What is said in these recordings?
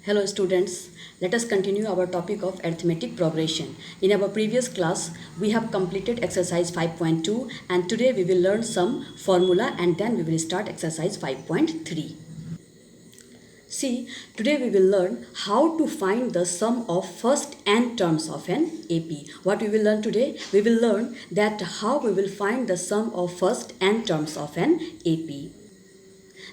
Hello students, let us continue our topic of arithmetic progression. In our previous class, we have completed exercise 5.2 and today we will learn some formula and then we will start exercise 5.3. See, today we will learn how to find the sum of first n terms of an AP. What we will learn today? We will learn that how we will find the sum of first n terms of an AP.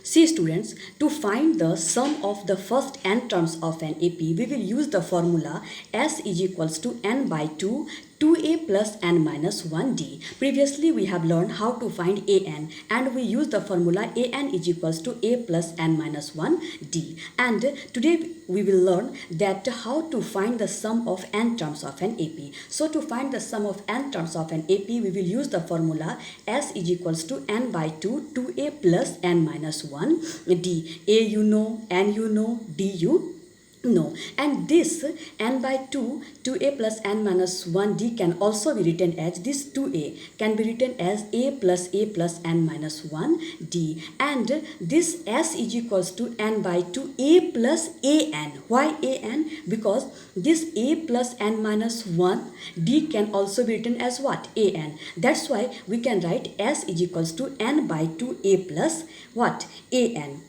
See students, to find the sum of the first n terms of an AP, we will use the formula S is equals to n by 2, 2a plus n minus 1d. Previously we have learned how to find an and we use the formula an is equals to a plus n minus 1d. And today we will learn that how to find the sum of n terms of an AP. So to find the sum of n terms of an AP, we will use the formula S is equals to n by 2, 2a plus n minus 1d. A you know, n you know, d you know. And this n by 2, 2a plus n minus 1d can also be written as this 2a can be written as a plus n minus 1d. And this s is equals to n by 2 a plus an. Why an? Because this a plus n minus 1 d can also be written as what? An. That's why we can write s is equals to n by 2 a plus what? An.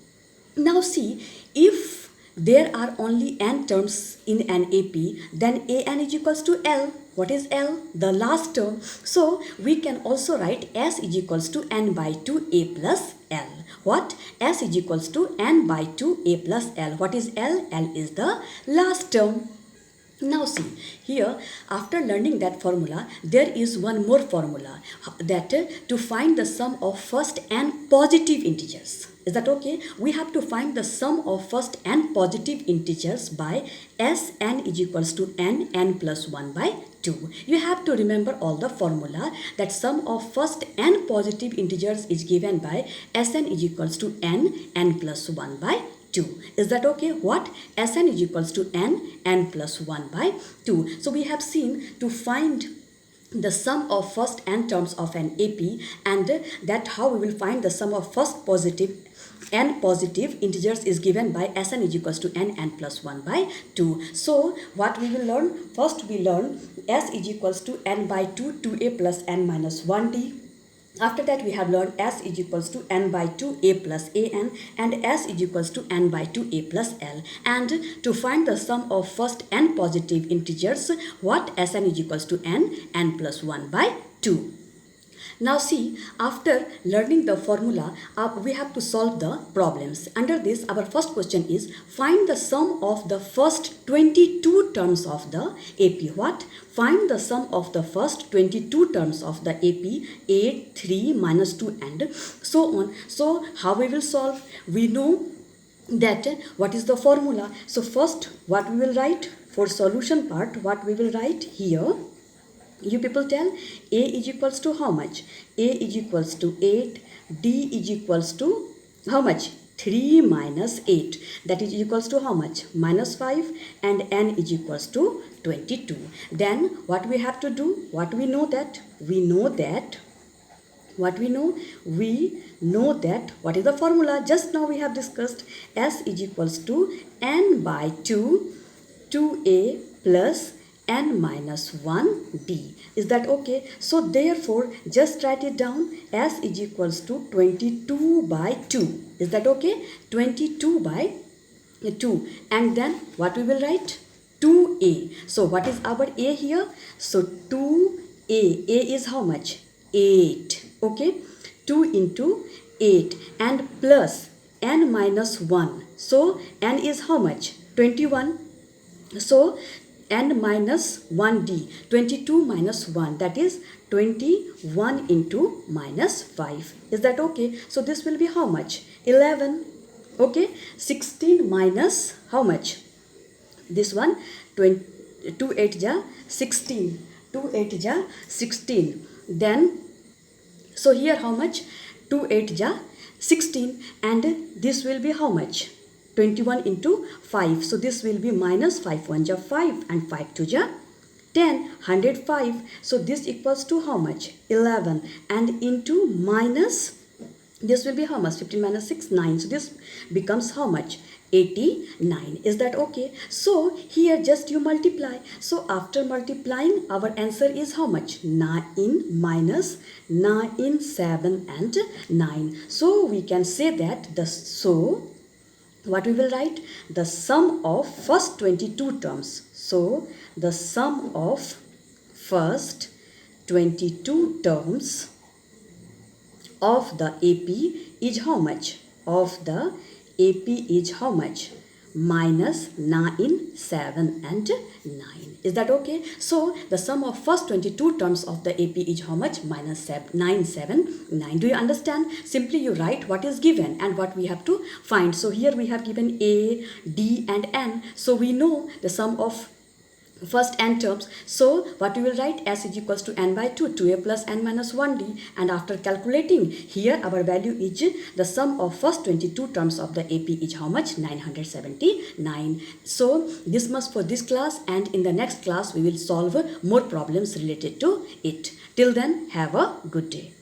Now see, if there are only n terms in an AP, then an is equals to L. What is L? The last term. So we can also write S is equals to n by 2 a plus L. What? S is equals to n by 2 a plus L. What is L? L is the last term. Now see, here after learning that formula, there is one more formula that to find the sum of first n positive integers. Is that okay? We have to find the sum of first n positive integers by Sn is equals to n plus 1 by 2. You have to remember all the formula that sum of first n positive integers is given by Sn is equals to n plus 1 by 2. Is that okay? What? Sn is equals to n plus 1 by 2. So we have seen to find the sum of first n terms of an AP, and that how we will find the sum of first n positive integers is given by Sn is equals to n plus 1 by 2. So what we will learn? First we learn S is equals to n by 2, 2a plus n minus 1d. After that we have learned S is equals to n by 2 a plus an, and S is equals to n by 2 a plus L. And to find the sum of first n positive integers, what? Sn is equals to n plus 1 by 2. Now see, after learning the formula, we have to solve the problems. Under this, our first question is, find the sum of the first 22 terms of the AP. What? Find the sum of the first 22 terms of the AP, 8, 3, minus 2 and so on. So how we will solve? We know that what is the formula. So first what we will write? For solution part, what we will write here? You people tell. A is equals to how much? A is equals to 8. D is equals to how much? 3 minus 8. That is equals to how much? Minus 5. And n is equals to 22. Then what we have to do? What we know that? We know that. What we know? We know that. What is the formula? Just now we have discussed. S is equals to n by 2, 2a plus n minus 1d. Is that okay? So therefore just write it down. S is equals to 22 by 2. Is that okay? 22 by 2. And then what we will write? 2a. So what is our a here? So 2a. A is how much? 8. Okay? 2 into 8 and plus n minus 1. So n is how much? 21. So n minus 1d, 22 minus 1, that is 21 into minus 5. Is that okay? So this will be how much? 11. Okay? 16 minus how much? This one, 2 8 ja 16. 2 8 ja 16. Then, so here how much? 2 8 ja 16. And this will be how much? 21 into 5. So this will be minus 5 1 ja 5 and 5 2 ja 10. 105. So this equals to how much? 11. And into minus This will be how much? 15 minus 6, 9. So this becomes how much? 89. Is that okay? So here just you multiply. So after multiplying, our answer is how much? 9 minus 9, 7 and 9. So we can say that what we will write? The sum of first 22 terms. So the sum of first 22 terms of the AP is how much? Of the AP is how much? Minus 9, 7 and 9. Is that okay? So the sum of first 22 terms of the AP is how much? Minus 9, 7, 9. Do you understand? Simply you write what is given and what we have to find. So here we have given A, D and N. So we know the sum of first n terms. So what we will write? S is equals to n by 2, 2a plus n minus 1d, and after calculating, here our value is the sum of first 22 terms of the AP is how much? 979. So this much for this class, and in the next class we will solve more problems related to it. Till then, have a good day.